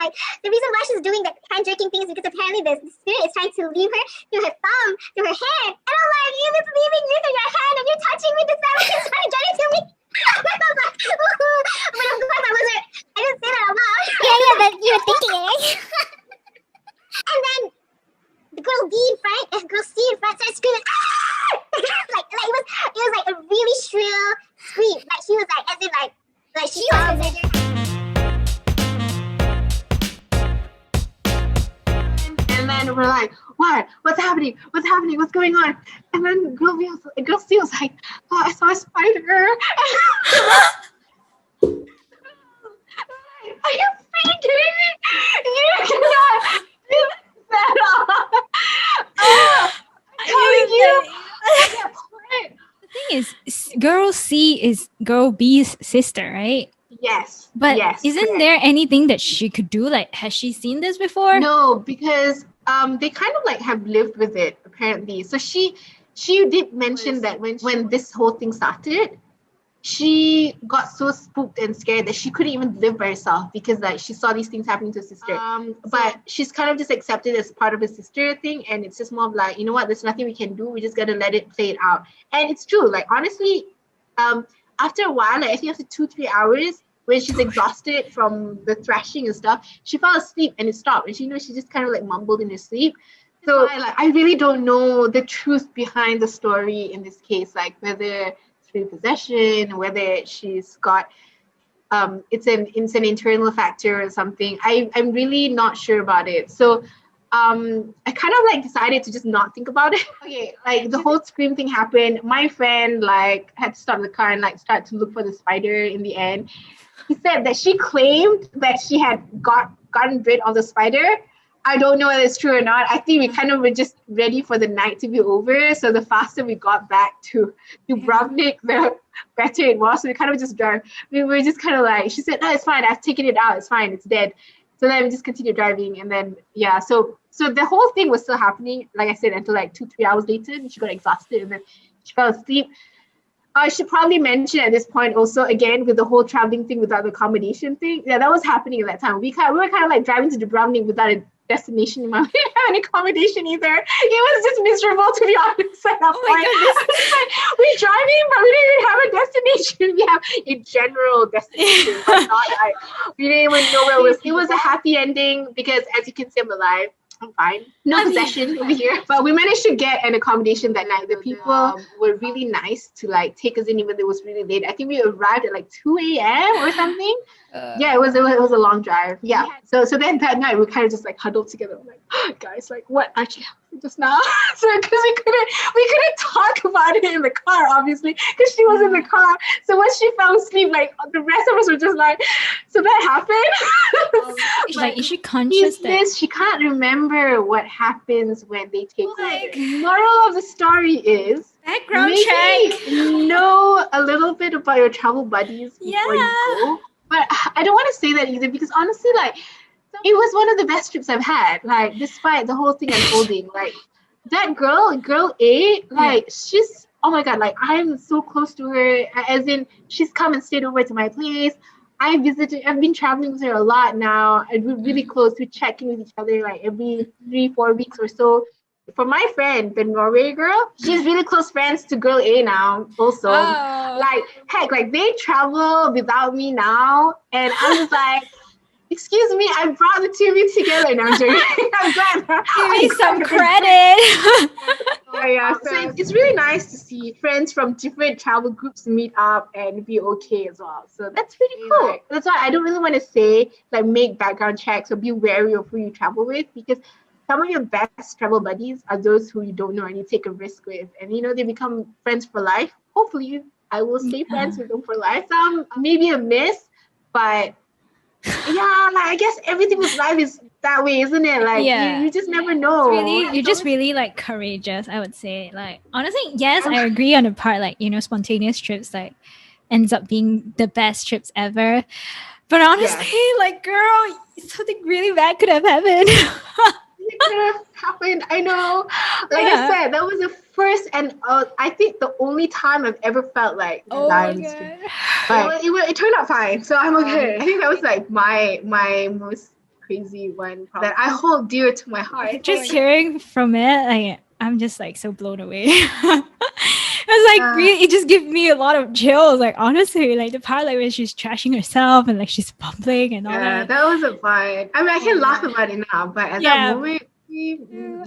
like the reason why she's doing that hand jerking thing is because apparently the spirit is trying to leave her through her thumb, through her hand. And I'm like, if it's leaving you through your hand and you're touching me, this family is trying to jerk it to me. I was like, but of course I didn't say that out loud. Yeah, but you were thinking it. And then the girl B in front, girl C in front started screaming, ah! It was like a really shrill scream. Like she was like, as in like she was bigger. And then we're like, what? What's happening? What's happening? What's going on? And then girl C was like, oh, I saw a spider. Are you freaking kidding me? You cannot do that. I'm telling you. The thing is, girl C is girl B's sister, right? Yes. But yes, isn't correct. there anything that she could do? Like, has she seen this before? No, because they kind of like have lived with it apparently. So she did mention that when this whole thing started, she got so spooked and scared that she couldn't even live by herself because like she saw these things happening to her sister. But she's kind of just accepted as part of her sister thing, and it's just more of like, you know what, there's nothing we can do. We just gotta let it play it out. And it's true. Like honestly, after a while, like I think after 2-3 hours, when she's exhausted from the thrashing and stuff, she fell asleep and it stopped. And she just kind of like mumbled in her sleep. So I really don't know the truth behind the story in this case, like whether possession, whether she's got it's an internal factor or something. I'm really not sure about it. So I kind of like decided to just not think about it. Okay, like the whole scream thing happened. My friend like had to stop the car and like start to look for the spider in the end. He said that she claimed that she had gotten rid of the spider. I don't know whether it's true or not. I think we kind of were just ready for the night to be over. So the faster we got back to Dubrovnik, the better it was. So we kind of just drive. We were just kind of like, she said, no, it's fine. I've taken it out. It's fine. It's dead. So then we just continued driving. And then, yeah, so the whole thing was still happening, like I said, until like 2-3 hours later. And she got exhausted and then she fell asleep. I should probably mention at this point also, again, with the whole traveling thing without the accommodation thing. Yeah, that was happening at that time. We were kind of like driving to Dubrovnik without a destination in mind. We didn't have an accommodation either. It was just miserable, to be honest, at that point. We're driving, but we didn't even have a destination. We have a general destination, but not like, we didn't even know where it was. It was a happy ending because, as you can see, I'm alive. I'm fine. No possession over here. But we managed to get an accommodation that night. The people were really nice to like take us in even though it was really late. I think we arrived at like 2 a.m. or something. Yeah, it was a long drive. Yeah. So then that night we kind of just like huddled together. We're like, oh, guys, like what actually happened just now? So because we couldn't talk about it in the car, obviously, because she was in the car. So once she fell asleep, like the rest of us were just like, so that happened. Like, is she conscious that she can't remember what happens when they take her? Moral of the story is background check. Know a little bit about your travel buddies before you go. But I don't want to say that either because honestly, like, it was one of the best trips I've had. Like, despite the whole thing unfolding, like that girl A, like she's, oh my God, like I'm so close to her. As in, she's come and stayed over to my place. I've been traveling with her a lot now. We're really close. We check in with each other like every 3-4 weeks or so. For my friend, the Norway girl, she's really close friends to girl A now also. Oh. Like, heck, like they travel without me now. And I'm just like, excuse me, I brought the two of you together. No, I'm joking. I'm glad. Give me some credit. Oh, yeah. So it's really nice to see friends from different travel groups meet up and be okay as well. So that's pretty cool. That's why I don't really want to say, like, make background checks or be wary of who you travel with because some of your best travel buddies are those who you don't know and you take a risk with. And, you know, they become friends for life. Hopefully, I will stay friends with them for life. Maybe a miss, but yeah, like, I guess everything with life is that way, isn't it? Like, you just never know. You're just really, like, courageous, I would say. Like, honestly, yes, I agree on the part, like, you know, spontaneous trips, like, ends up being the best trips ever. But honestly, like, girl, something really bad could have happened. It could have happened. I know. Like I said, that was the first and I think the only time I've ever felt like dying on the street. But it turned out fine, so I'm okay. I think that was like my most crazy one that I hold dear to my heart. Just hearing from it, like I'm just like so blown away. It's like really, it just gives me a lot of chills. Like honestly, like the part like when she's trashing herself and like she's bumbling and all that. That wasn't fun. I mean, I can laugh about it now, but at that moment.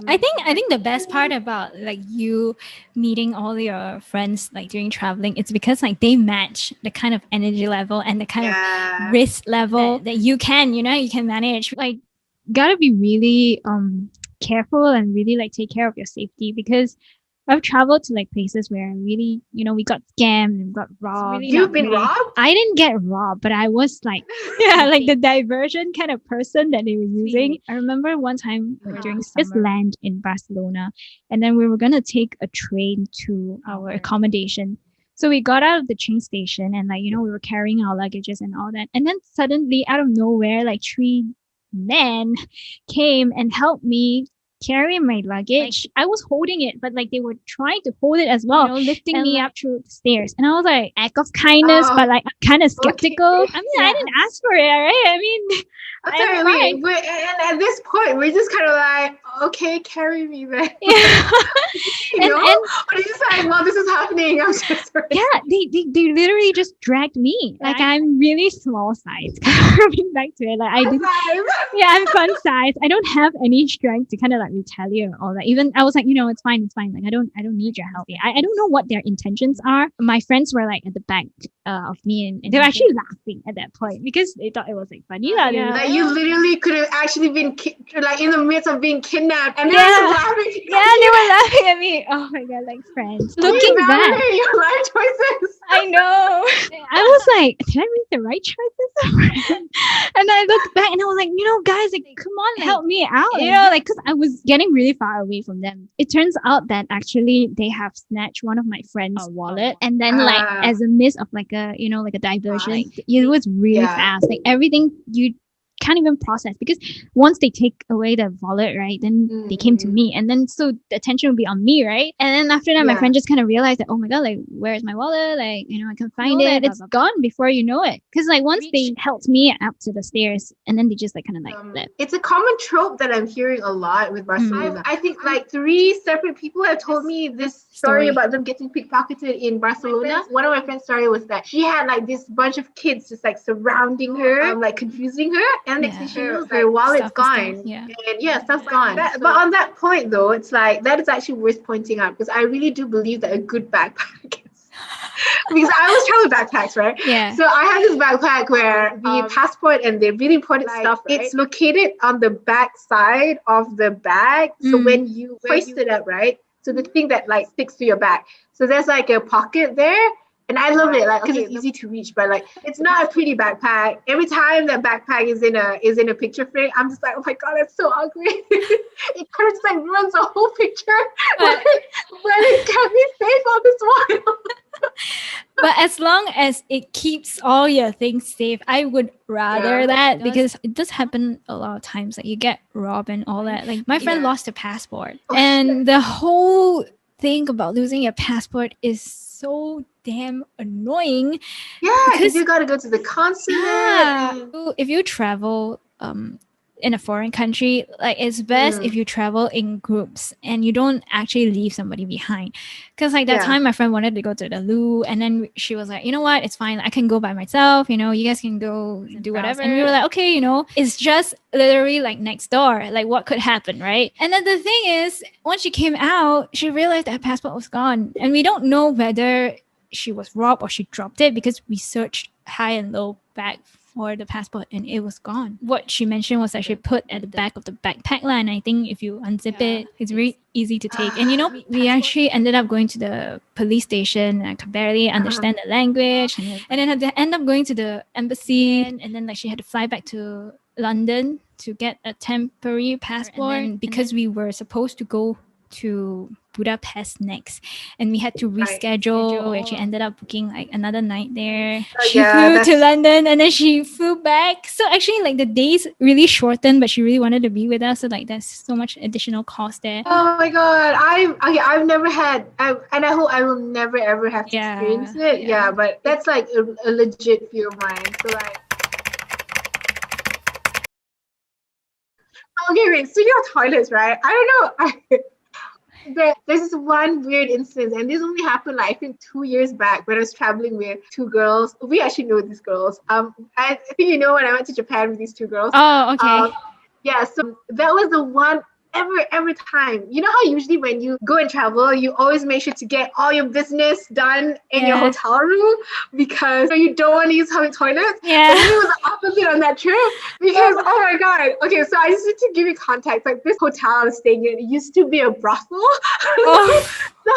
I think the best part about like you meeting all your friends like during traveling, it's because like they match the kind of energy level and the kind of risk level that you can manage. Like gotta be really careful and really like take care of your safety, because I've traveled to like places where really, we got scammed and got robbed. You've been robbed? I didn't get robbed, but I was like, like the diversion kind of person that they were using. I remember one time during this land in Barcelona, and then we were going to take a train to our accommodation. So we got out of the train station and like, we were carrying our luggages and all that. And then suddenly out of nowhere, like 3 men came and helped me carry my luggage. I was holding it, but like they were trying to hold it as well, lifting me up through the stairs. And I was like, act of kindness, but like I'm kind of skeptical. Okay. I mean, I didn't ask for it, right? I mean, and at this point, we're just kind of like, okay, carry me then. Yeah. But it's just like, well, this is happening. I'm so sorry. Yeah, they literally just dragged me. Like I'm really small size. Coming back to it, like I'm fun size. I don't have any strength to kind of like retaliate or all that. Even I was like, it's fine. Like I don't need your help. I don't know what their intentions are. My friends were like at the back of me, and they were actually laughing at that point because they thought it was like funny. Like you literally could have actually been like in the midst of being kidnapped, and they were laughing. Yeah, they were laughing at me. Oh my god, like friends. Looking back, your life choices. I know. I was like, did I make the right choices? And I looked back and I was like, guys, like, come on, like, help me out. Like, because I was getting really far away from them. It turns out that actually they have snatched one of my friends' wallet, and then like as a miss of like a like a diversion, it was really fast. Like everything you can't even process, because once they take away the wallet, right, then they came to me, and then so the attention would be on me, right? And then after that my friend just kind of realized that, oh my god, like where's my wallet, like I can find it, it's gone before you know it, because like once they helped me up to the stairs, and then they just like kind of like left. It's a common trope that I'm hearing a lot with Barcelona. I think like 3 separate people have told me this story about them getting pickpocketed in Barcelona. One of my friend's story was that she had like this bunch of kids just like surrounding her, like confusing her. And next thing she knows, her wallet's gone. And stuff's gone. But on that point, though, it's like that is actually worth pointing out, because I really do believe that a good backpack is. Because I always travel with backpacks, right? Yeah. So I have this backpack where the passport and the really important stuff, it's located on the back side of the bag. So when you hoist it up, right? So the thing that like sticks to your back. So there's like a pocket there. And I love it, like, because it's easy to reach, but like, it's not a pretty backpack. Every time that backpack is in a picture frame, I'm just like, oh my god, that's so ugly. It kind of just like ruins the whole picture. But it can be safe on this one. But as long as it keeps all your things safe, I would rather that, because it does happen a lot of times. Like you get robbed and all that. Like my friend lost her passport, and the whole thing about losing your passport is so damn annoying. Because you gotta go to the consulate. If you travel in a foreign country, like it's best if you travel in groups and you don't actually leave somebody behind. Because like that time my friend wanted to go to the loo, and then she was like, you know what, it's fine, I can go by myself, you guys can go do whatever. And we were like, okay, it's just literally like next door, like what could happen, right? And then the thing is, once she came out, she realized that her passport was gone, and we don't know whether she was robbed or she dropped it, because we searched high and low back for the passport and it was gone. What she mentioned was that she put at the back of the backpack line. I think if you unzip it, it's very easy to take. And we actually ended up going to the police station. I could barely understand the language, and then had to end up going to the embassy, and then like she had to fly back to London to get a temporary passport, and because we were supposed to go to Budapest next, and we had to reschedule, which she ended up booking like another night there. She flew to London, and then she flew back. So actually like the days really shortened, but she really wanted to be with us, so like there's so much additional cost there. Oh my god, I've never had, and I hope I will never ever have to experience it. But that's like a legit fear of mine. So like Okay, wait, speaking of toilets, right? I don't know. There's this one weird instance, and this only happened like I think 2 years back when I was traveling with two girls. We actually know these girls. I think you know when I went to Japan with these two girls. Oh, okay. Yeah, so that was the one every time. You know how usually when you go and travel, you always make sure to get all your business done in your hotel room because you don't want to use public toilets. Yeah. But then it was the opposite on that trip because oh my god. Okay, so I just need to give you context. Like this hotel I was staying in, it used to be a brothel. Oh. So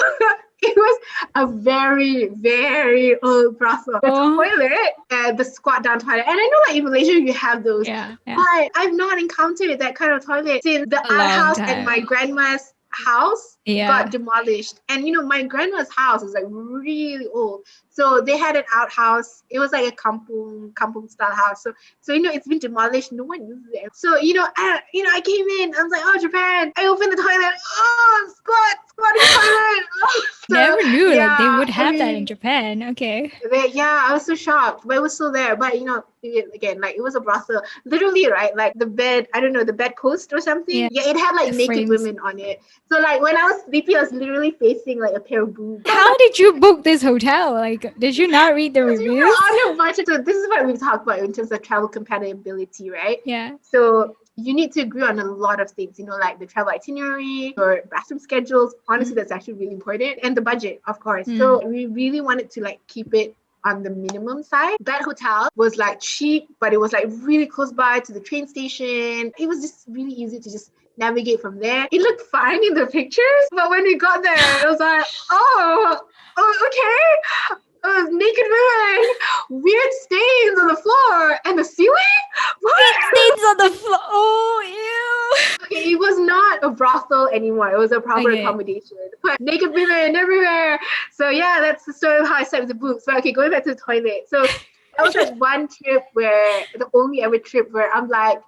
it was a very, very old brothel. The toilet, the squat down toilet. And I know like in Malaysia you have those. Yeah. But I've not encountered that kind of toilet since the outhouse at my grandma's house got demolished. And you know, my grandma's house is like really old. So they had an outhouse. It was like a kampung style house. So you know, it's been demolished. No one uses it. So I came in. I was like, oh, Japan. I opened the toilet. Oh, squatting toilet. Oh. So, never knew like they would have that in Japan. Okay. I was so shocked, but it was still there. But again, like it was a brothel. Literally, right? Like the bed, I don't know, the bedpost or something. Yeah, it had like naked women on it. So like when I was sleeping, I was literally facing like a pair of boobs. How did you book this hotel? Like, did you not read the reviews? We were on a budget. So this is what we've talked about in terms of travel compatibility, right? Yeah. So you need to agree on a lot of things, like the travel itinerary or bathroom schedules. Honestly, that's actually really important. And the budget, of course. So we really wanted to like keep it on the minimum side. That hotel was like cheap, but it was like really close by to the train station. It was just really easy to just navigate from there. It looked fine in the pictures, but when we got there, it was like, oh okay. Naked women, weird stains on the floor, and the ceiling? What? Stains on the floor. Oh, ew. Okay, it was not a brothel anymore. It was a proper accommodation. But naked women everywhere. So yeah, that's the story of how I slept with the boobs. But okay, going back to the toilet. So that was like one trip the only ever trip where I'm like,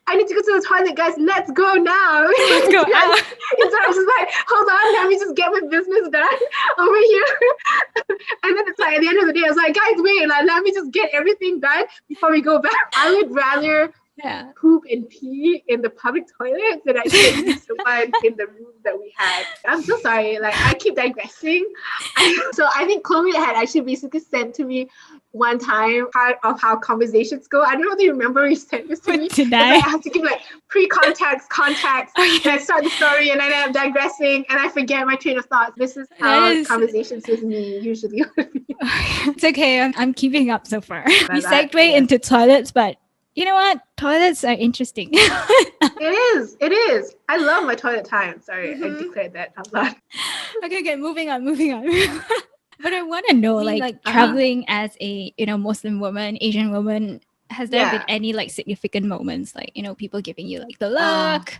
I need to go to the toilet, guys. Let's go now. Let's go out. So I was just like, hold on, let me just get my business done over here. And then it's like at the end of the day, I was like, guys, wait, like, let me just get everything done before we go back. I would rather poop and pee in the public toilet than actually use the one in the room that we had. I'm so sorry. Like I keep digressing. So I think Chloe had actually basically sent to me one time part of how conversations go. I don't know if you remember you sent this to me. Did I? I have to give like context, and I start the story and then I'm digressing and I forget my train of thought. This is how conversations with me usually would be. It's okay. I'm keeping up so far. We segue into toilets, but you know what? Toilets are interesting. It is. I love my toilet time. Sorry, I declared that out loud. Okay, moving on. But I want to know, like traveling as a Muslim woman, Asian woman, has there been any like significant moments, like people giving you like the look?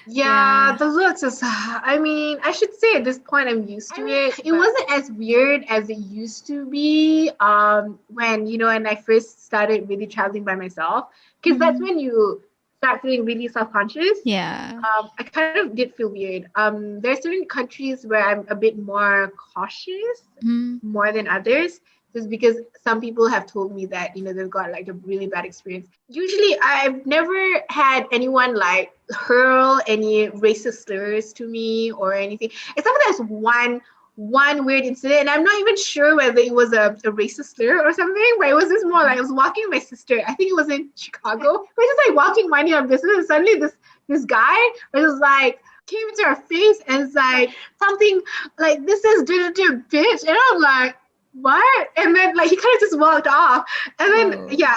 The looks is. I mean, I should say at this point I'm used to it. It wasn't as weird as it used to be. When when I first started really traveling by myself, because that's when you start feeling really self-conscious. I kind of did feel weird. There's certain countries where I'm a bit more cautious more than others, just because some people have told me that they've got like a really bad experience. Usually I've never had anyone like hurl any racist slurs to me or anything, except for there's one weird incident, and I'm not even sure whether it was a racist slur or something, but it was just more like I was walking with my sister. I think it was in Chicago. We're just like walking, minding our business, and suddenly this guy was like came into our face and it's like something like, "This is bitch," and I'm like, what? And then like he kind of just walked off, and then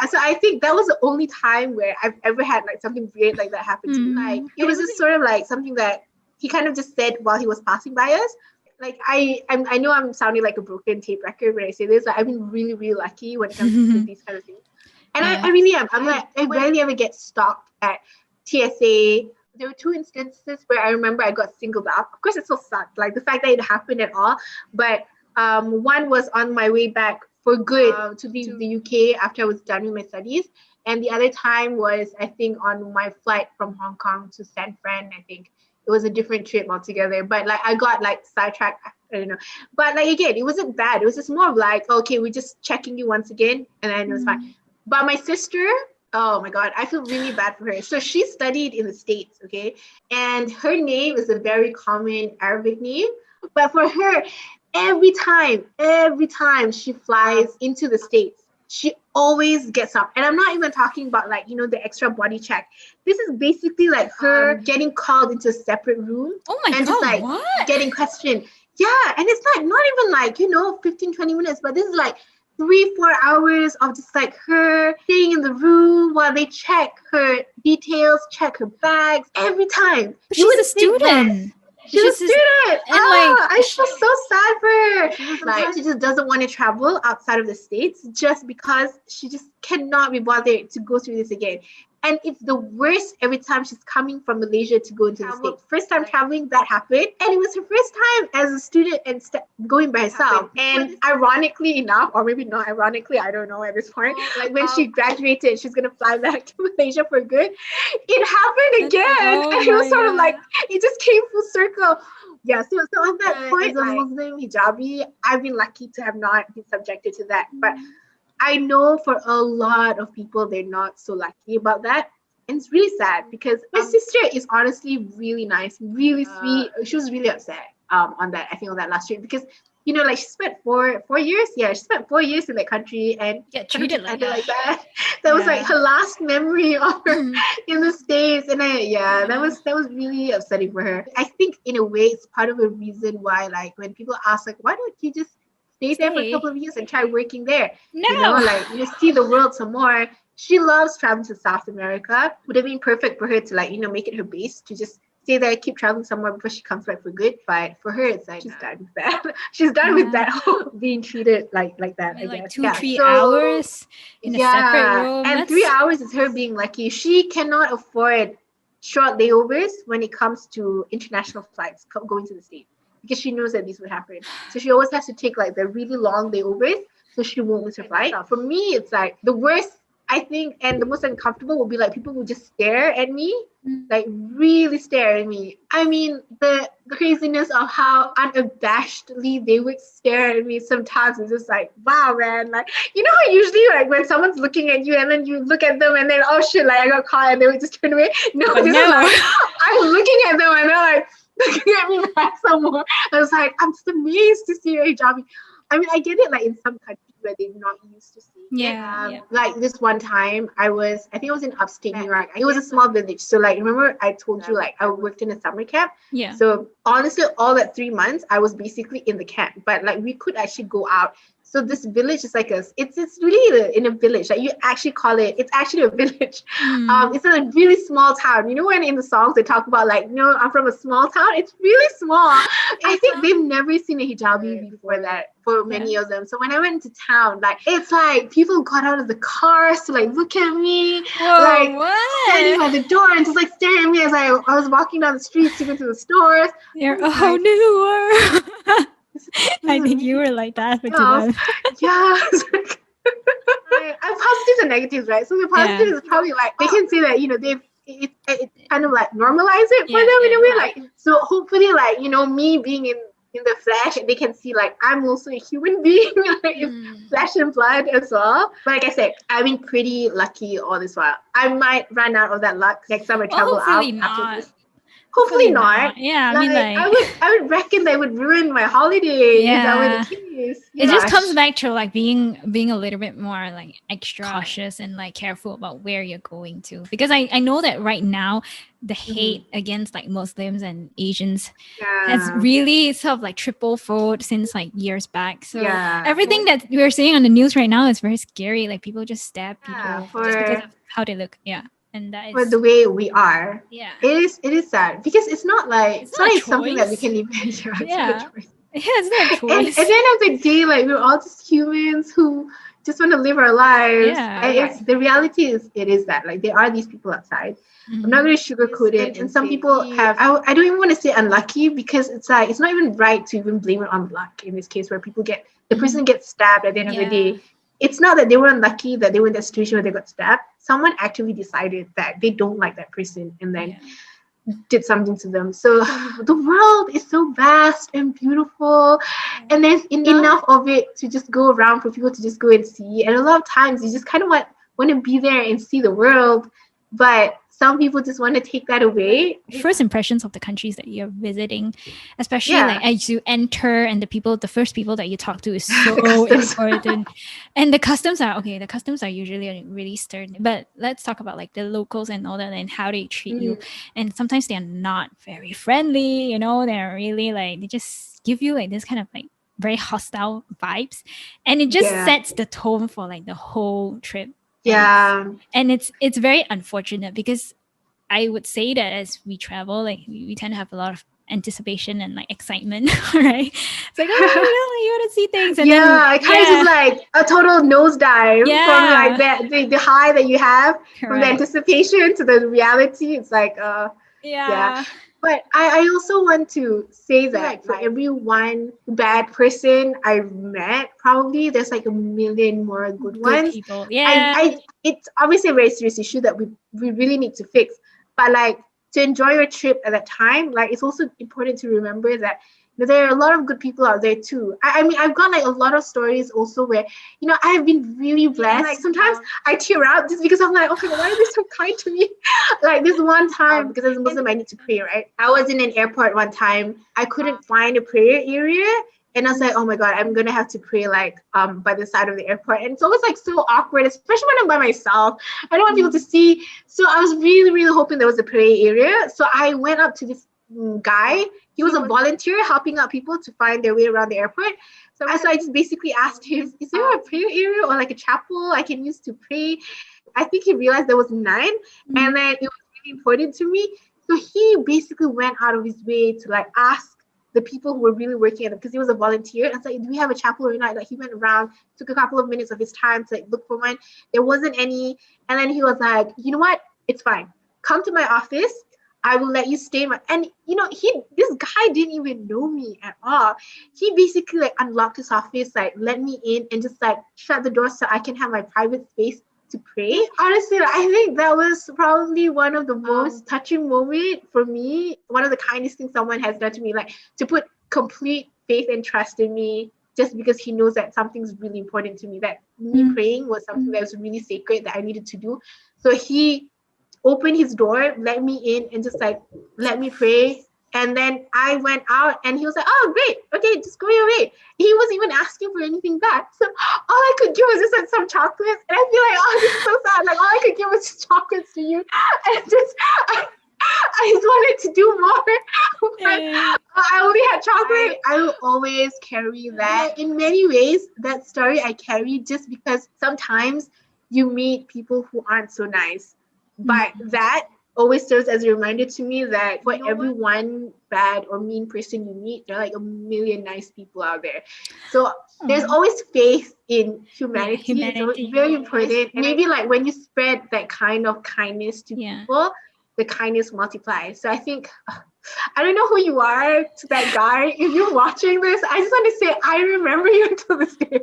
so I think that was the only time where I've ever had like something weird like that happen to me. Like it was just sort of like something that he kind of just said while he was passing by us. Like I know I'm sounding like a broken tape record when I say this. Like I've been really, really lucky when it comes to these kind of things, and I really am. I'm like, I rarely ever get stopped at TSA. There were 2 instances where I remember I got singled out. Of course, it still sucked, like the fact that it happened at all. But one was on my way back for good to leave the UK after I was done with my studies, and the other time was I think on my flight from Hong Kong to San Fran. I think it was a different trip altogether, but like I got like sidetracked. I don't know, but like again, it wasn't bad. It was just more of like, okay, we're just checking you once again, and then it was fine. But my sister, Oh my God, I feel really bad for her. So she studied in the States, okay? And her name is a very common Arabic name. But for her, every time she flies into the States, she always gets up. And I'm not even talking about like, the extra body check. This is basically like her getting called into a separate room Oh my and God, just like what? getting questioned. Yeah, and it's like not even like, 15-20 minutes, but this is like 3-4 hours of just like her staying in the room while they check her details, check her bags every time. But You she's a would think that student. she's a student. and like I feel so sad for her. She just doesn't want to travel outside of the States just because she just cannot be bothered to go through this again. And it's the worst every time she's coming from Malaysia to go into the States. First time traveling, that happened. And it was her first time as a student and going by herself. And ironically enough, or maybe not ironically, I don't know at this point, like when she graduated, she's going to fly back to Malaysia for good. It happened again. And it was sort of like, it just came full circle. Yeah, so on that point, as a Muslim hijabi, I've been lucky to have not been subjected to that. But I know for a lot of people, they're not so lucky about that. And it's really sad because my sister is honestly really nice, really sweet. She was really upset on that, I think, on that last trip because, like she spent 4 years. Yeah, she spent 4 years in that country and get treated like that. That was like her last memory of her in the States. And that was really upsetting for her. I think in a way, it's part of a reason why, like, when people ask, like, why don't you just stay there for a couple of years and try working there? No. See the world some more. She loves traveling to South America. Would have been perfect for her to make it her base to just stay there, keep traveling somewhere before she comes back for good. But for her, it's like she's done with that. She's done with that whole being treated like that. I guess 2-3 hours in a separate room. And 3 hours is her being lucky. She cannot afford short layovers when it comes to international flights going to the States, because she knows that these would happen. So she always has to take like the really long layovers so she won't miss her flight. For me, it's like the worst, I think, and the most uncomfortable would be like people who just stare at me, like really stare at me. I mean, the craziness of how unabashedly they would stare at me sometimes is just like, wow, man. Like, how usually like when someone's looking at you and then you look at them and then, oh shit, like I got caught and they would just turn away. No, this is like, I'm looking at them and they're like, looking at me back somewhere. I was like, I'm just amazed to see a hijabi. I mean, I get it like in some countries where they're not used to seeing it. Like this one time I think I was in upstate New York. It was a small village. So like, remember I told you like I worked in a summer camp? Yeah. So honestly, all that 3 months I was basically in the camp, but like we could actually go out. So this village is like it's really in a village. Like you actually call it, it's actually a village. It's a really small town. When in the songs they talk about like, I'm from a small town. It's really small. I think they've never seen a hijabi before that for many of them. So when I went to town, like it's like people got out of the cars to like look at me, standing by the door and just like staring at me as I was walking down the streets to go to the stores. You're a whole new world. I think you were like that for 2 months. Yeah. I have positives and negatives, right? So the positive is probably like they can say that it kind of like normalize it for them in a way. Like so, hopefully, like me being in the flesh, they can see like I'm also a human being, like flesh and blood as well. But like I said, I've been pretty lucky all this while. I might run out of that luck next time I travel out after this. Hopefully not. Yeah, I mean, like I would reckon that would ruin my holiday. Yeah. If that were the case. It just comes back to like being a little bit more like extra cautious and like careful about where you're going to, because I know that right now the hate against like Muslims and Asians has really sort of like triple fold since like years back. So everything that we're seeing on the news right now is very scary. Like people just stab people just because of how they look. Yeah. And that is for the way we are. Yeah. It is sad because it's not like it's not like something that we can live in. It's not a choice. And at the end of the day, like we're all just humans who just want to live our lives. Yeah. And the reality is it is that like there are these people outside. I'm not going to sugarcoat it. And some people have I don't even want to say unlucky, because it's like it's not even right to even blame it on luck in this case, where the person gets stabbed at the end of the day. It's not that they were unlucky that they were in that situation where they got stabbed. Someone actually decided that they don't like that person and then did something to them. So the world is so vast and beautiful, and there's enough of it to just go around for people to just go and see. And a lot of times you just kind of want want to be there and see the world, but some people just want to take that away. First impressions of the countries that you're visiting, especially Yeah. like as you enter, and the first people that you talk to is so customs. important. And the customs are usually really stern. But let's talk about like the locals and all that and how they treat you. And sometimes they are not very friendly, you know, they're really like, they just give you like this kind of like very hostile vibes. And it just sets the tone for like the whole trip. And it's very unfortunate because I would say that as we travel, like we tend to have a lot of anticipation and like excitement, right? It's like, oh, you want to see things, and then it kind of just like a total nosedive from like the high that you have from the anticipation to the reality. It's like, But I also want to say that for every one bad person I've met, probably there's like a million more good ones. People. Yeah. It's obviously a very serious issue that we really need to fix. But like, to enjoy your trip at that time, like it's also important to remember that there are a lot of good people out there too. I mean, I've got like a lot of stories also where, you know, I've been really blessed. Like sometimes I tear up just because I'm like, okay, why are they so kind to me? Like this one time, because as a Muslim, I need to pray, right? I was in an airport one time. I couldn't find a prayer area. And I was like, oh my God, I'm going to have to pray like by the side of the airport. And it's always like so awkward, especially when I'm by myself. I don't want people to see. So I was really, really hoping there was a prayer area. So I went up to this guy. He was a volunteer helping out people to find their way around the airport. So I just basically asked him, is there a prayer area or like a chapel I can use to pray? I think he realized there was none. And then it was really important to me. So he basically went out of his way to like ask the people who were really working at it, because he was a volunteer. And I was like, do we have a chapel or not? Like he went around, took a couple of minutes of his time to like look for one. There wasn't any. And then he was like, you know what? It's fine. Come to my office. I will let you stay. And you know, this guy didn't even know me at all. He basically like unlocked his office, like let me in and just like shut the door so I can have my private space to pray. Honestly, I think that was probably one of the most touching moments for me. One of the kindest things someone has done to me, like to put complete faith and trust in me just because he knows that something's really important to me, that me praying was something that was really sacred that I needed to do. So he opened his door, let me in, and just like let me pray. And then I went out and he was like, oh, great. Okay, just go your way. He wasn't even asking for anything back. So all I could give was just like some chocolates. And I feel like, oh, this is so sad. Like all I could give was just chocolates to you. And I just wanted to do more. But I only had chocolate. I will always carry that. In many ways, that story I carry just because sometimes you meet people who aren't so nice. But that always serves as a reminder to me that for every one bad or mean person you meet, there are like a million nice people out there. So there's always faith in humanity. It's very important. And maybe like when you spread that kind of kindness to people, the kindness multiplies. So I think, I don't know who you are to that guy. If you're watching this, I just want to say, I remember you until this day.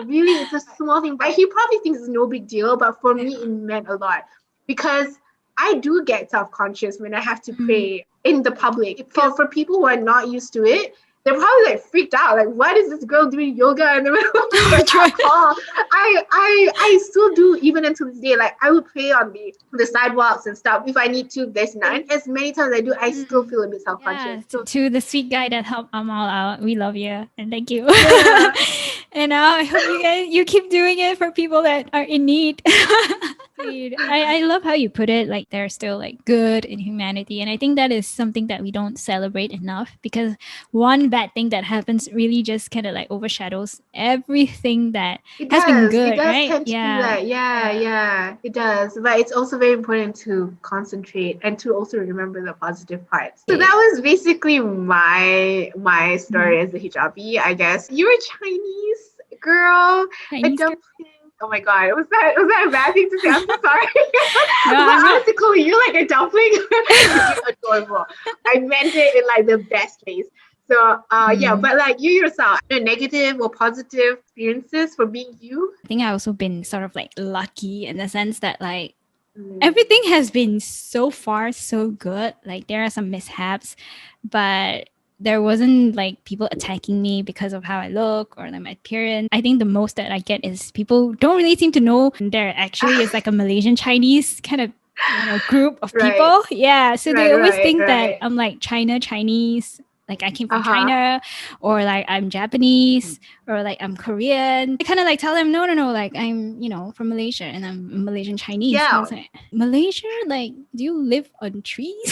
Really, it's a small thing. But he probably thinks it's no big deal, but for me, it meant a lot. Because I do get self-conscious when I have to pray in the public. For people who are not used to it, they're probably like freaked out. Like, what is this girl doing yoga in the middle of the call? I still do even until this day. Like I would pray on the sidewalks and stuff if I need to. There's none. As many times as I do, I still feel a bit self-conscious. Yeah, to the sweet guy that helped Amal out, we love you and thank you. And I hope you keep doing it for people that are in need. Dude, I love how you put it, like they're still like good in humanity, and I think that is something that we don't celebrate enough, because one bad thing that happens really just kind of like overshadows everything that has been good, right? Yeah, it does. But it's also very important to concentrate and to also remember the positive parts. So that was basically my story as a hijabi, I guess. You're a Chinese girl, a dumpling. Oh my God, was that a bad thing to say? I'm so sorry. No, but honestly, Chloe, you're like a dumpling. You're adorable. I meant it in like the best ways. So but like you yourself, negative or positive experiences for being you? I think I've also been sort of like lucky in the sense that like everything has been so far so good. Like there are some mishaps, but there wasn't like people attacking me because of how I look or like my appearance. I think the most that I get is people don't really seem to know there actually is like a Malaysian Chinese kind of group of Right. people. Yeah. So they always think that right. I'm like Chinese. Like I came from Uh-huh. China, or like I'm Japanese, or like I'm Korean. I kind of like tell them, no, like I'm, from Malaysia and I'm Malaysian Chinese. And I Yeah. was like, Malaysia, like, do you live on trees?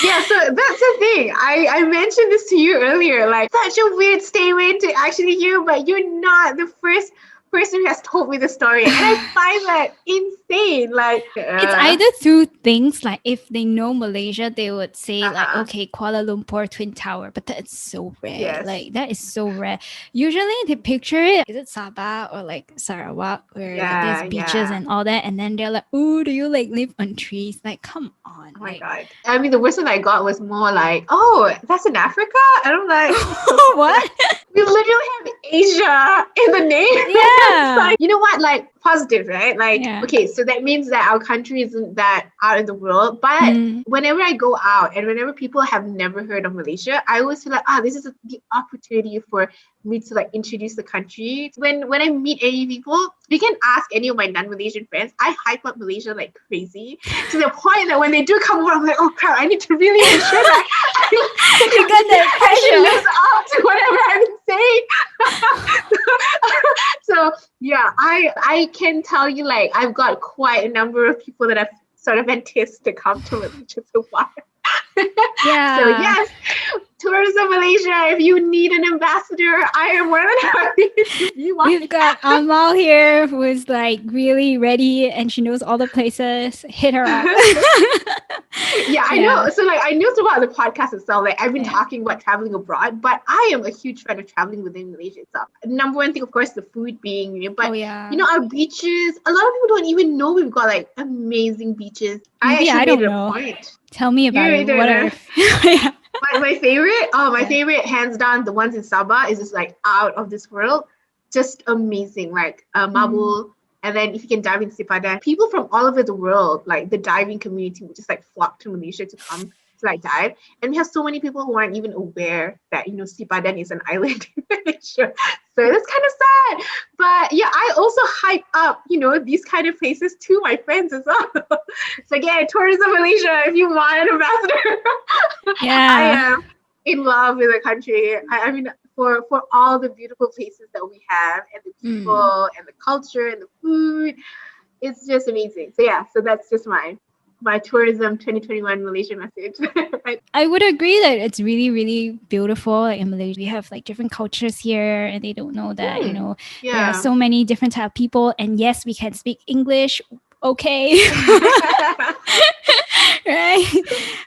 Yeah, so that's the thing. I mentioned this to you earlier, like such a weird statement to actually hear, but you're not the first person who has told me the story. And I find that insane. Like it's either through things like if they know Malaysia, they would say like, okay, Kuala Lumpur Twin Tower, but that's so rare. Yes. Like that is so rare. Usually they picture it, is it Sabah or like Sarawak where like, there's beaches and all that, and then they're like, oh, do you like live on trees? Like, come on. Oh my God. I mean, the worst one I got was more like, oh, that's in Africa? And I'm like, what? We literally have Asia in the name. Yeah. Like, you know what? Like, positive, right? Like, okay, so that means that our country isn't that out in the world. But whenever I go out and whenever people have never heard of Malaysia, I always feel like, this is the opportunity for me to like introduce the country. When I meet any people, you can ask any of my non-Malaysian friends, I hype up Malaysia like crazy to the point that when they do come over, I'm like, oh crap, I need to really ensure that you got that pressure. Lives up to whatever I've been saying. So yeah, I can tell you, like, I've got quite a number of people that I've sort of enticed to come to Malaysia so far. Yeah. So yes, Tourism Malaysia, if you need an ambassador, I am more than happy to be one. We've got Amal here who is like really ready and she knows all the places. Hit her up. Yeah, I know. So like I knew throughout the podcast itself, like I've been talking about traveling abroad, but I am a huge fan of traveling within Malaysia itself. Number one thing, of course, the food being, but our beaches, a lot of people don't even know we've got like amazing beaches. Maybe I don't know. Point. Tell me about it. My favorite, hands down, the ones in Sabah is just like out of this world. Just amazing. Like Mabul. And then if you can dive in Sipadan, people from all over the world, like the diving community would just like flock to Malaysia to come to like dive. And we have so many people who aren't even aware that, Sipadan is an island in Malaysia. So that's kind of sad. But yeah, I also hype up, these kind of places to my friends as well. So again, Tourism Malaysia, if you want an ambassador, I am in love with the country. I mean, for all the beautiful places that we have and the people and the culture and the food, it's just amazing. So yeah, so that's just my tourism 2021 Malaysia message. I would agree that it's really, really beautiful. Like in Malaysia, we have like different cultures here and they don't know that, there are so many different type of people. And yes, we can speak English. Okay. Right?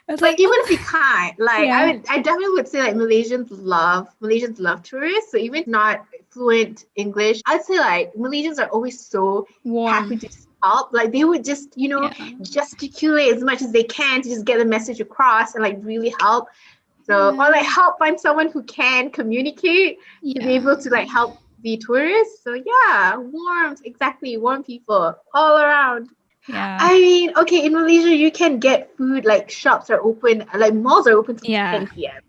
It's like even if you can't, I definitely would say like Malaysians love tourists. So even not fluent English, I'd say like Malaysians are always so happy to help. Like they would just, gesticulate as much as they can to just get the message across and like really help. So or like help find someone who can communicate to be able to like help the tourists. So yeah, warm people all around. Yeah. I mean, okay, in Malaysia, you can get food, like shops are open, like malls are open till 10 p.m.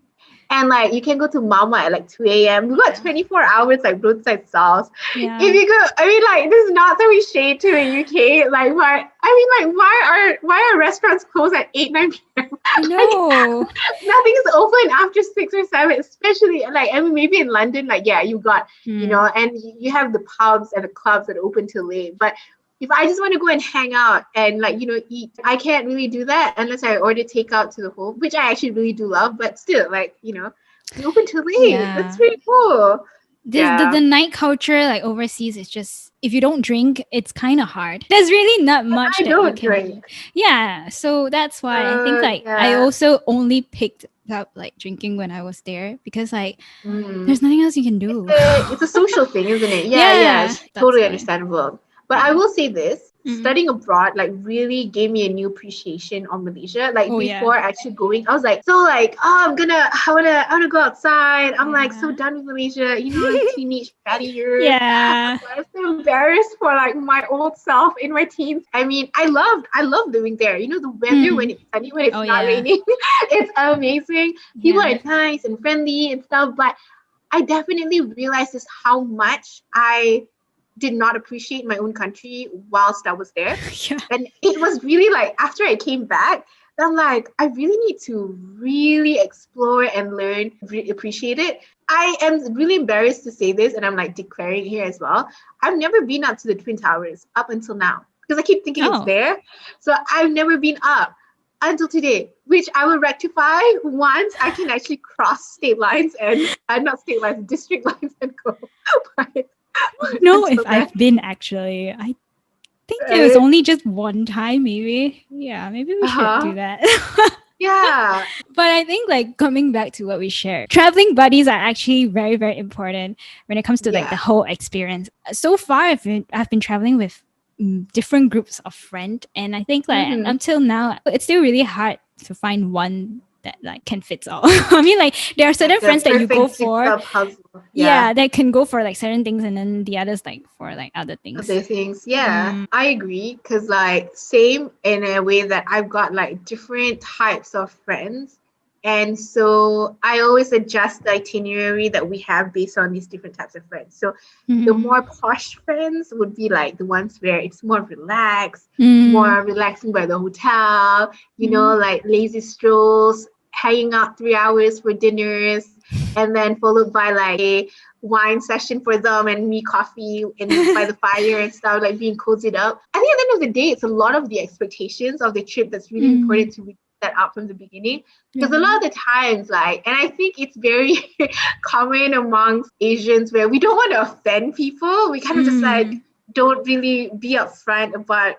And like you can go to Mama at like 2 a.m. We've got 24 hours like roadside stalls. Yeah. If you go, I mean, like this is not that we shade to the UK. Like why are restaurants closed at 8-9 p.m.? No. Nothing is open after 6 or 7, especially like I mean maybe in London, like you've got and you have the pubs and the clubs that are open till late, but if I just want to go and hang out and like, eat, I can't really do that unless I order takeout to the home, which I actually really do love, but still like, it's open till late. Yeah. That's pretty cool. The night culture like overseas is just, if you don't drink, it's kind of hard. There's really not much I don't drink. Yeah. So that's why I think like I also only picked up like drinking when I was there because like there's nothing else you can do. It's a social thing, isn't it? Yeah. It's totally understandable. But I will say this. studying abroad like really gave me a new appreciation on Malaysia. Like Oh, before actually going, I was like so like, oh, I wanna go outside. I'm like so Yeah. done with Malaysia, you know, teenage fatty years. Yeah. I was so embarrassed for like my old self in my teens. I mean, I love living there. You know, the weather when it's sunny, when it's Oh, not yeah. raining, it's amazing. People Yeah. are nice and friendly and stuff, but I definitely realized just how much I did not appreciate my own country whilst I was there. Yeah. And it was really like after I came back, I'm like, I really need to really explore and learn, appreciate it. I am really embarrassed to say this, and I'm like declaring here as well. I've never been up to the Twin Towers up until now because I keep thinking it's there. So I've never been up until today, which I will rectify once I can actually cross state lines and not state lines, district lines and go. I don't know if I've been actually. I think it was only just one time, maybe. Yeah, maybe we should do that. Yeah. But I think like coming back to what we shared, traveling buddies are actually very, very important when it comes to like the whole experience. So far, I've been traveling with different groups of friends, and I think like until now, it's still really hard to find one that like can fit all. I mean, like there are certain friends that you go for, that can go for like certain things, and then the others like for like other things. I agree, because like same in a way that I've got like different types of friends, and so I always adjust the itinerary that we have based on these different types of friends. So the more posh friends would be like the ones where it's more relaxed, more relaxing by the hotel, you know, like lazy strolls, hanging out 3 hours for dinners, and then followed by like a wine session for them and me coffee and by the fire and stuff, like being cozied up. I think at the end of the day, it's a lot of the expectations of the trip that's really important to that up from the beginning, because a lot of the times like, and I think it's very common amongst Asians where we don't want to offend people. We kind of just like don't really be upfront about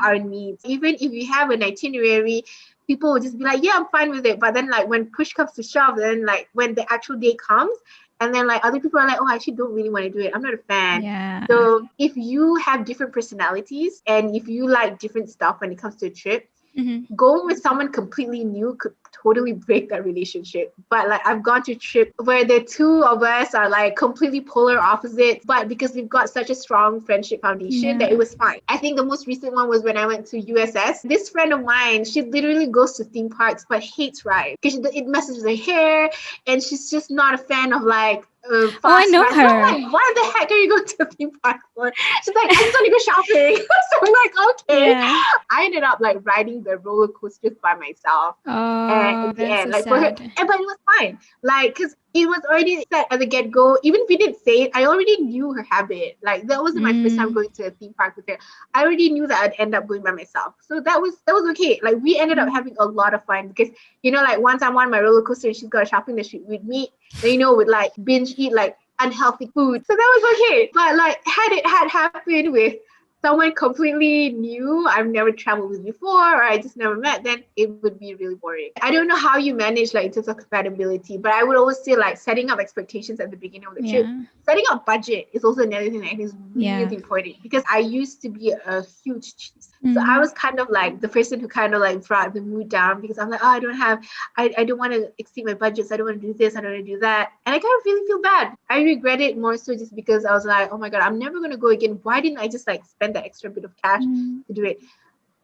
our needs. Even if we have an itinerary, people will just be like, yeah, I'm fine with it. But then like when push comes to shove, then like when the actual day comes, and then like other people are like, oh, I actually don't really want to do it. I'm not a fan. Yeah. So if you have different personalities and if you like different stuff when it comes to a trip, going with someone completely new could totally break that relationship. But like I've gone to a trip where the two of us are like completely polar opposites, but because we've got such a strong friendship foundation that it was fine. I think the most recent one was when I went to USS. This friend of mine, she literally goes to theme parks but hates rides because it messes with her hair, and she's just not a fan of like fast I know rides. her. I'm like, why the heck are you going to a theme park for? She's like, I just want to go shopping. So I'm like, okay. I ended up like riding the roller coasters by myself. At the end, like for her, but it was fine. Like, because it was already set at the get-go. Even if we didn't say it, I already knew her habit. Like that wasn't my first time going to a theme park with her. I already knew that I'd end up going by myself. So that was okay. Like we ended up having a lot of fun because, you know, like once I'm on my roller coaster and she's got a shopping that we'd meet, then, you know, would like binge eat like unhealthy food. So that was okay. But like had it happened with someone completely new I've never traveled with before, or I just never met, then it would be really boring. I don't know how you manage like in terms of compatibility, but I would always say like setting up expectations at the beginning of the trip. Setting up budget is also another thing that is really important, because I used to be a huge cheese. So I was kind of like the person who kind of like brought the mood down, because I'm like, oh, I don't want to exceed my budgets. I don't want to do this. I don't want to do that. And I kind of really feel bad. I regret it more so just because I was like, oh my God, I'm never going to go again. Why didn't I just like spend that extra bit of cash to do it?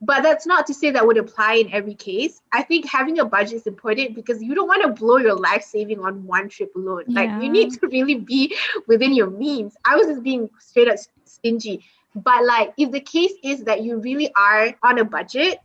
But that's not to say that would apply in every case. I think having a budget is important because you don't want to blow your life saving on one trip alone. Like you need to really be within your means. I was just being straight up stingy. But like if the case is that you really are on a budget,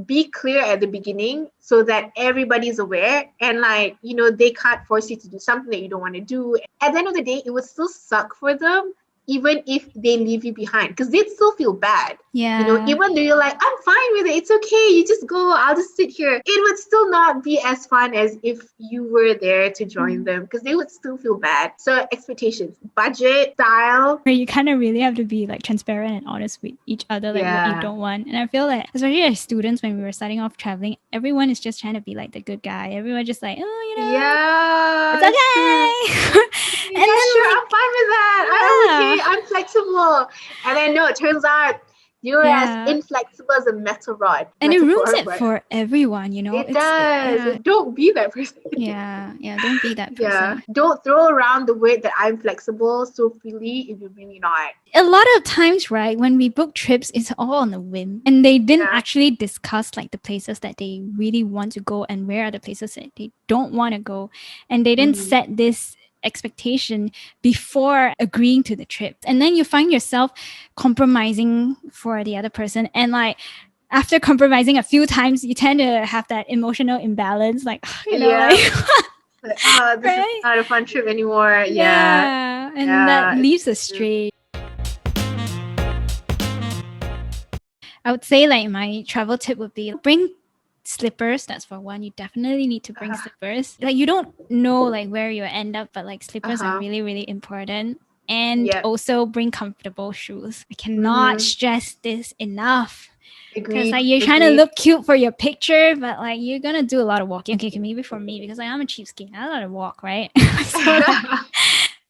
be clear at the beginning so that everybody's aware, and like, you know, they can't force you to do something that you don't want to do. At the end of the day, it would still suck for them even if they leave you behind, because they'd still feel bad. You know, even though you're like, I'm fine with it, it's okay, you just go, I'll just sit here, it would still not be as fun as if you were there to join them, because they would still feel bad. So expectations, budget, style. You kind of really have to be like transparent and honest with each other, like what you don't want. And I feel like, especially as students, when we were starting off traveling, everyone is just trying to be like the good guy. Everyone just like, oh, you know, it's okay. And then sure, like, I'm fine with that. I'm okay. I'm flexible. And then no, it turns out You're Yeah. as inflexible as a metal rod. And it ruins it metaphor, but for everyone, you know. it does. Yeah, Don't be that person. yeah, don't be that Yeah. person. Don't throw around the word that I'm flexible so freely if you're really not. A lot of times, right, when we book trips, it's all on a whim. And they didn't Yeah. actually discuss like the places that they really want to go and where are the places that they don't want to go. And they didn't set this expectation before agreeing to the trip. And then you find yourself compromising for the other person. And like after compromising a few times, you tend to have that emotional imbalance, like, you know, Yeah. like, This is right? not a fun trip anymore. Yeah. And Yeah, that it's leaves us true. stray. I would say like my travel tip would be bring slippers. That's for one. You definitely need to bring slippers. Like you don't know like where you end up, but like slippers are really, really important. And Yep. also bring comfortable shoes. I cannot stress this enough. Because Agreed. like you're trying to look cute for your picture, but like you're gonna do a lot of walking. Okay, maybe for me because like, I'm a cheapskate. I don't know to walk, right? So, like,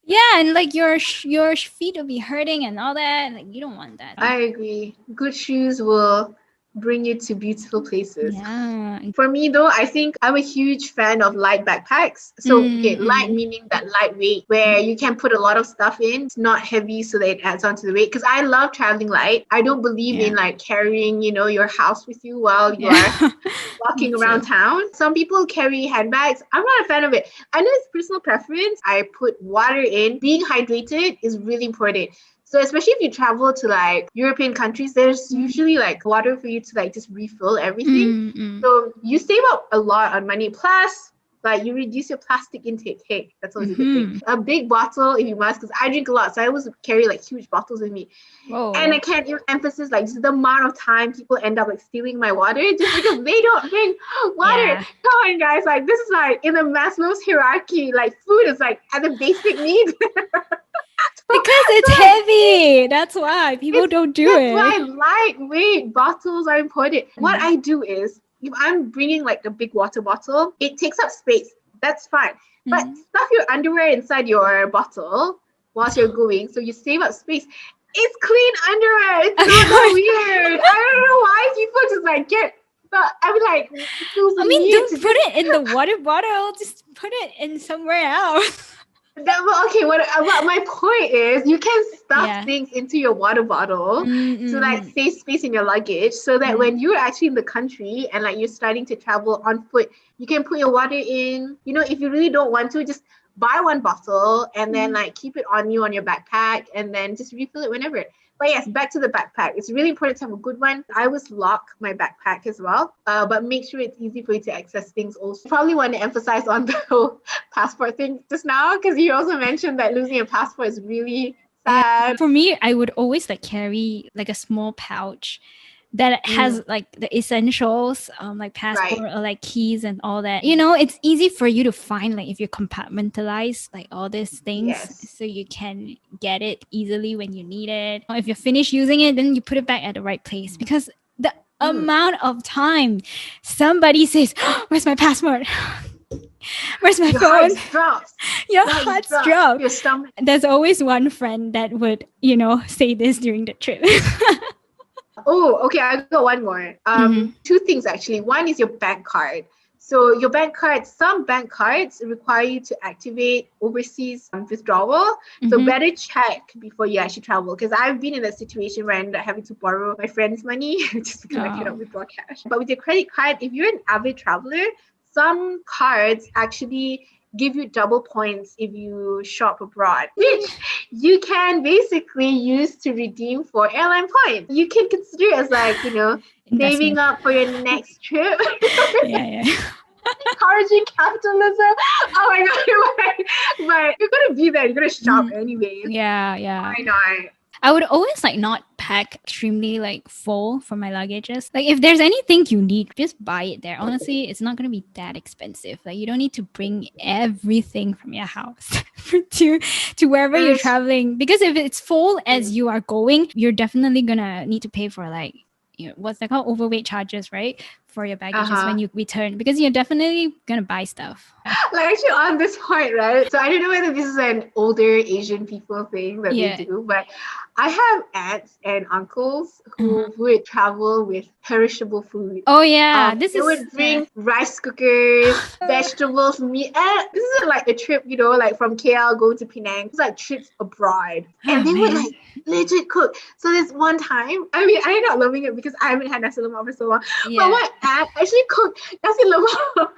yeah, and like your feet will be hurting and all that. Like you don't want that. I agree. Good shoes will bring you to beautiful places. Yeah. For me though, I think I'm a huge fan of light backpacks. So okay, light meaning that lightweight where you can put a lot of stuff in. It's not heavy so that it adds on to the weight. Because I love traveling light. I don't believe in like carrying, you know, your house with you while you are walking around town. Some people carry handbags. I'm not a fan of it. I know it's personal preference. I put water in. Being hydrated is really important. So especially if you travel to like European countries, there's usually like water for you to like just refill everything. So you save up a lot on money. Plus, like you reduce your plastic intake. Hey, that's always a good thing. A big bottle if you must, because I drink a lot. So I always carry like huge bottles with me. Whoa. And I can't even emphasize like just the amount of time people end up like stealing my water just because they don't drink water. Yeah. Come on, guys. Like this is like in the Maslow's hierarchy. Like food is like at the basic need. Because it's heavy. That's why people don't do it. That's why lightweight bottles are important. What I do is, if I'm bringing like a big water bottle, it takes up space. That's fine. But stuff your underwear inside your bottle whilst you're going, so you save up space. It's clean underwear. It's not that weird. I don't know why people just like get. But I'm like, I mean, don't put it in the water bottle. Just put it in somewhere else. Okay, what my point is, you can stuff things into your water bottle to like save space in your luggage, so that when you're actually in the country and like you're starting to travel on foot, you can put your water in. You know, if you really don't want to, just buy one bottle and then like keep it on you on your backpack, and then just refill it whenever. But yes, back to the backpack. It's really important to have a good one. I always lock my backpack as well, but make sure it's easy for you to access things also. Probably want to emphasize on the whole passport thing just now, because you also mentioned that losing a passport is really sad. For me, I would always like carry like a small pouch that has like the essentials, like passport or like keys and all that. You know, it's easy for you to find like if you compartmentalize like all these things, so you can get it easily when you need it. Or if you're finished using it, then you put it back at the right place, because the amount of time somebody says, oh, "Where's my passport? Where's my phone?" Your heart drops. Your stomach. There's always one friend that would, you know, say this during the trip. Oh, okay. I got one more. Two things actually. One is your bank card. So your bank card, some bank cards require you to activate overseas withdrawal. So better check before you actually travel. Because I've been in that situation where I ended up having to borrow my friend's money just because I cannot withdraw cash. But with your credit card, if you're an avid traveler, some cards actually give you double points if you shop abroad, which you can basically use to redeem for airline points. You can consider it as like, you know, saving up for your next trip. Encouraging capitalism. Oh my god! But you're gonna be there. You're gonna shop anyway. Yeah. Why not? I would always like not pack extremely like full for my luggages. Like if there's anything you need, just buy it there. Honestly, it's not going to be that expensive. Like you don't need to bring everything from your house to wherever you're traveling. Because if it's full as you are going, you're definitely going to need to pay for like, you know, what's that called? Overweight charges, right? for your baggages when you return, because you're definitely gonna buy stuff. Like actually on this point, right? So I don't know whether this is an older Asian people thing that they do, but I have aunts and uncles who would travel with perishable food. Oh yeah, they would bring rice cookers, vegetables, meat. And this isn't like a trip, you know, like from KL go to Penang. It's like trips abroad, and they would like legit cook. So this one time, I mean, I ended up loving it because I haven't had nasi lemak for so long. But my aunt actually cooked nasi lemak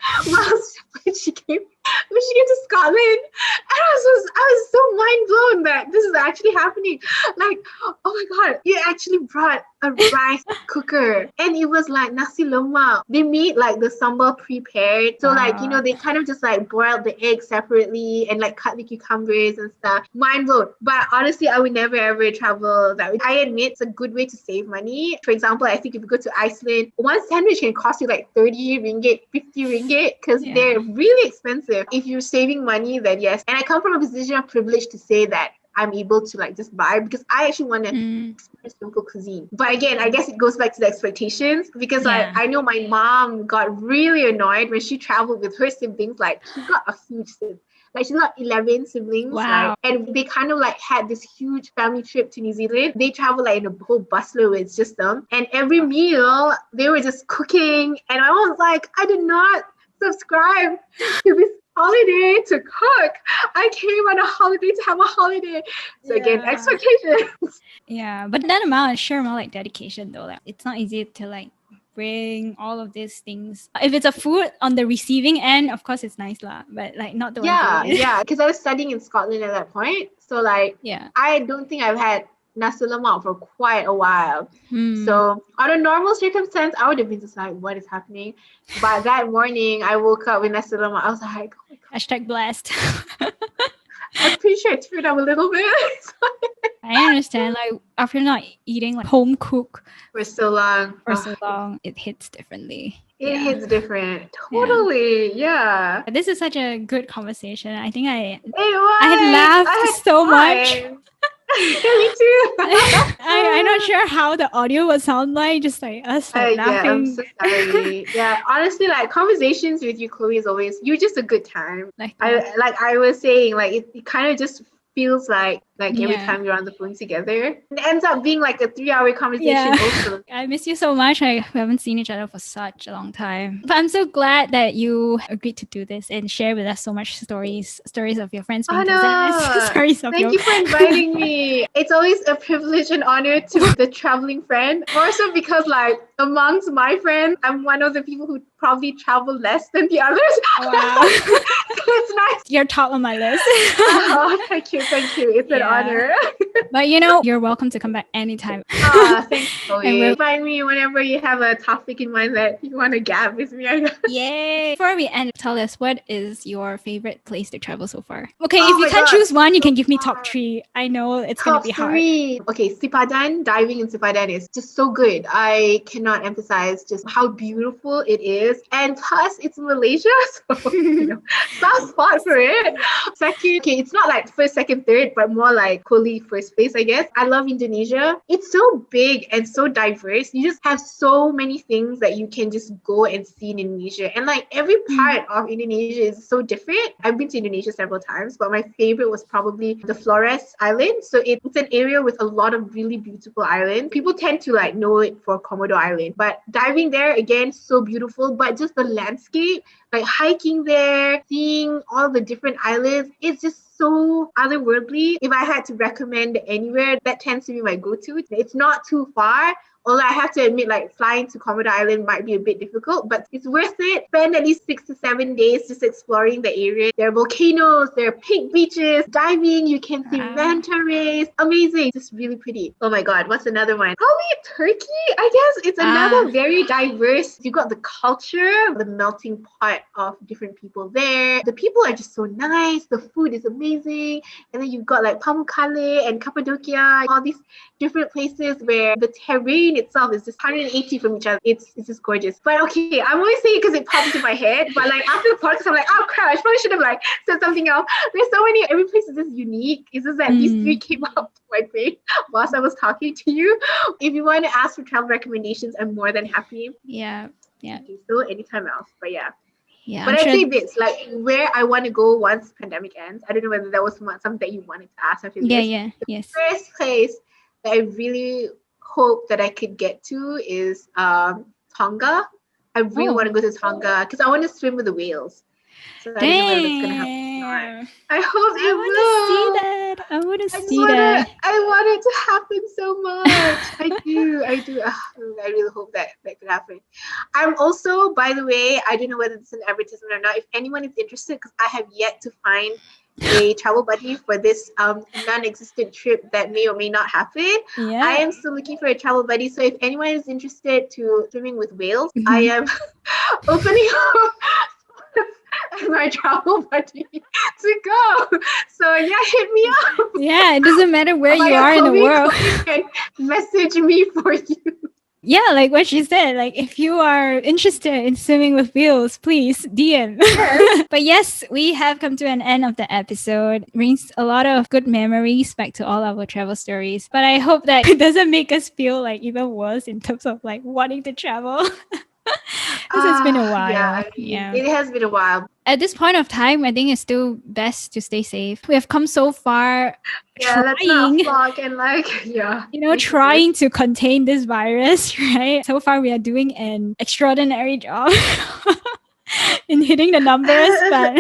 when she came to Scotland, and I was so mind blown that this is actually happening. Like, oh my god, you actually brought a rice cooker, and it was like nasi lemak. They made like the sambal prepared, so like, you know, they kind of just like boiled the eggs separately and like cut the cucumbers and stuff. Mind blown. But honestly, I would never ever travel that way. I admit it's a good way to save money. For example, I think if you go to Iceland, one sandwich can cost you like 30 ringgit, 50 ringgit, because they're really expensive. If you're saving money, then yes. And I come from a position of privilege to say that I'm able to like just buy, because I actually want to experience local cuisine. But again, I guess it goes back to the expectations, because like I know my mom got really annoyed when she traveled with her siblings. Like she got a huge sibling. Like she's got 11 siblings, right? And they kind of like had this huge family trip to New Zealand. They traveled like in a whole busload with just them. And every meal, they were just cooking. And I was like, I did not subscribe to this holiday to cook. I came on a holiday to have a holiday. So again, expectations. Yeah, but that amount is sure more like dedication though. Like it's not easy to like bring all of these things. If it's a food on the receiving end, of course it's nice lah, but like not the one because I was studying in Scotland at that point, so like I don't think I've had nasi lemak for quite a while. So on a normal circumstance, I would have been just like, what is happening? But that morning I woke up with nasi lemak. I was like, oh my god. Hashtag blessed. I'm pretty sure it's turned up a little bit. I understand, like after not eating like home cook for so long, it hits differently. It hits different. Totally. Yeah. This is such a good conversation. I think I had laughed so much. Me too. I'm not sure how the audio would sound like, just like us like laughing. I'm so sorry. Honestly, like conversations with you, Chloe, is always, you're just a good time. I was saying, like it kind of just feels like every time you're on the phone together. It ends up being like a 3-hour conversation also. I miss you so much. We haven't seen each other for such a long time. But I'm so glad that you agreed to do this and share with us so much stories of your friends being possessed. Thank you for inviting me. It's always a privilege and honor to be the traveling friend. Also because like amongst my friends, I'm one of the people who probably travel less than the others. Wow. So it's nice. You're top on my list. Thank you. It's an honor. But you know, you're welcome to come back anytime. Thanks, Chloe. Find me whenever you have a topic in mind that you want to gab with me. I guess. Yay! Before we end, tell us, what is your favorite place to travel so far? Okay, if you can't choose one, you can give me top 3. I know it's going to be hard. Top 3. Okay, Sipadan, diving in Sipadan is just so good. I cannot emphasize just how beautiful it is. And plus, it's Malaysia, so, you know, soft spot for it. Second, okay, it's not like first, second, third, but more like Koli first place, I guess. I love Indonesia. It's so big and so diverse. You just have so many things that you can just go and see in Indonesia. And like every part of Indonesia is so different. I've been to Indonesia several times, but my favorite was probably the Flores Island. So it's an area with a lot of really beautiful islands. People tend to like know it for Komodo Island, but diving there, again, so beautiful. But just the landscape, like hiking there, seeing all the different islands, it's just so otherworldly. If I had to recommend anywhere, that tends to be my go-to. It's not too far. Although I have to admit, like flying to Komodo Island might be a bit difficult, but it's worth it. Spend at least 6 to 7 days just exploring the area. There are volcanoes, there are pink beaches, diving, you can see manta rays. Amazing. Just really pretty. Oh my God, what's another one? Probably Turkey, I guess. It's another very diverse. You got the culture, the melting pot of different people there. The people are just so nice. The food is amazing. And then you've got like Pamukkale and Cappadocia, all these different places where the terrain itself is just 180 from each other. It's just gorgeous. But okay, I'm only saying it because it popped into my head. But like after the podcast, I'm like, oh crap, I probably should have like said something else. There's so many, every place is just unique. It's just that these 3 came up to my brain whilst I was talking to you. If you want to ask for travel recommendations, I'm more than happy. Yeah. Yeah. do so anytime else. But yeah. Yeah. But I'm I'd sure- say this, like where I want to go once pandemic ends. I don't know whether that was something that you wanted to ask after yeah, this. yeah, yes. First place that I really hope that I could get to is Tonga. I really want to go to Tonga because I want to swim with the whales. So I don't know whether that's gonna happen or not. Damn. I hope I it want to see will. that. I want to I just see wanna, that. I want it to happen so much. I do. I really hope that could happen. I'm also, by the way, I don't know whether it's an advertisement or not. If anyone is interested, because I have yet to find a travel buddy for this non-existent trip that may or may not happen. Yeah. I am still looking for a travel buddy. So if anyone is interested to swimming with whales, Mhm. I am opening up as my travel buddy to go. So yeah, hit me up. Yeah, it doesn't matter where you Via are in the Chloe, world. Chloe can message me for you. Yeah, like what she said, like if you are interested in swimming with whales, please DM. But yes, we have come to an end of the episode. Brings a lot of good memories back to all our travel stories. But I hope that it doesn't make us feel like even worse in terms of like wanting to travel. This has been a while. Yeah, I mean, it has been a while. At this point of time, I think it's still best to stay safe. We have come so far Yeah, let's trying, not flock and yeah. trying to contain this virus, right? So far, we are doing an extraordinary job in hitting the numbers, but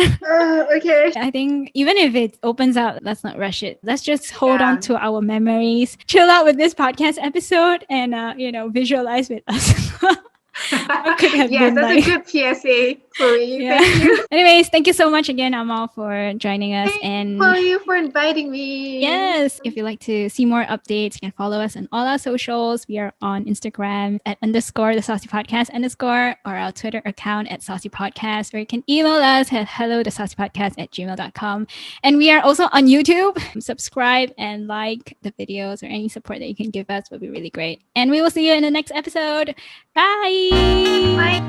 okay. I think even if it opens out, let's not rush it. Let's just hold on Yeah. to our memories, chill out with this podcast episode, and visualize with us. What could have Yes, been that's like. a good PSA, Chloe. Yeah. Thank you. Anyways, thank you so much again, Amal, for joining us. And Chloe, for inviting me. yes, if you'd like to see more updates, you can follow us on all our socials. We are on Instagram at _thesaucypodcast_ or our Twitter account at saucypodcast, or you can email us at hello.thesaucypodcast@gmail.com. And we are also on YouTube. Subscribe and like the videos, or any support that you can give us would be really great. And we will see you in the next episode. Bye. Bye.